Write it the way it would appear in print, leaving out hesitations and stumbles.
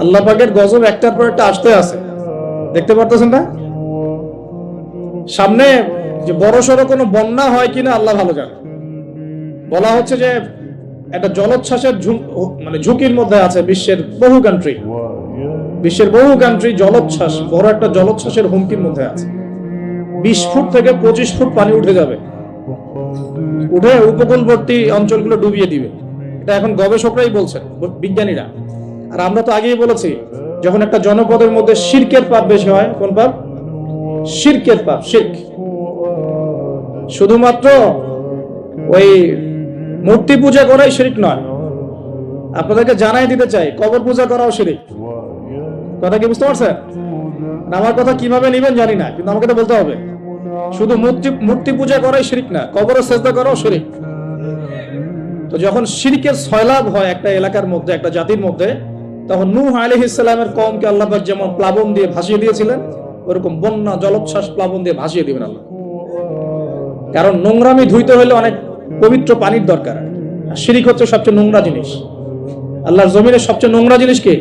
আল্লাহ পাকের গজব একটার পর একটা আসতে আছে, দেখতে পারতেছেন না? সামনে যে বড় সড়ো কোনো বন্যা হয় কিনা আল্লাহ ভালো জানে। বলা হচ্ছে যে একটা জলোচ্ছ্বাসের মানে ঝুঁকির মধ্যে আছে বিশ্বের বহু কান্ট্রি জলোচ্ছ্বাস, বড় একটা জলোচ্ছ্বাসের হুমকির মধ্যে আছে। 20 ফুট থেকে 25 ফুট পানি উঠে যাবে, উঠে উপকূলবর্তী অঞ্চলগুলো ডুবিয়ে দিবে। এটা এখন গবেষকরাই বলছেন, বিজ্ঞানীরা। আর আমরা তো আগেই বলেছি, যখন একটা জনপদের মধ্যে শিরকের পাপ বেশি হয়, কোন পাপ? শিরকের পাপ। শিরক শুধুমাত্র ওই মূর্তি পূজা করাই শিরক নয়, আপনাদেরকে জানাই দিতে চাই, কবর পূজা করাও শিরক। কথা কি বুঝতে পারছেন? আমার কথা কিভাবে নিবেন জানি না, কিন্তু আমাকে তো বলতে হবে। শুধু মূর্তি পূজা করাই শিরক না, কবরে সেজদা করাও শিরক। তো যখন শিরকের সয়লাব হয় একটা এলাকার মধ্যে, একটা জাতির মধ্যে, তখন নূহ আলাইহিস সালামের কওমকে আল্লাহ পাক যেমন প্লাবন দিয়ে ভাসিয়ে দিয়েছিলেন, ওরকম বন্যা জলোচ্ছ্বাস প্লাবন দিয়ে ভাসিয়ে দিবেন আল্লাহ। কারণ নোংরামি ধুইতে হলে অনেক পবিত্র পানির দরকার, আর শিরক হচ্ছে সবচেয়ে নোংরা জিনিস। আল্লাহর জমিনের সবচেয়ে নোংরা জিনিস কি?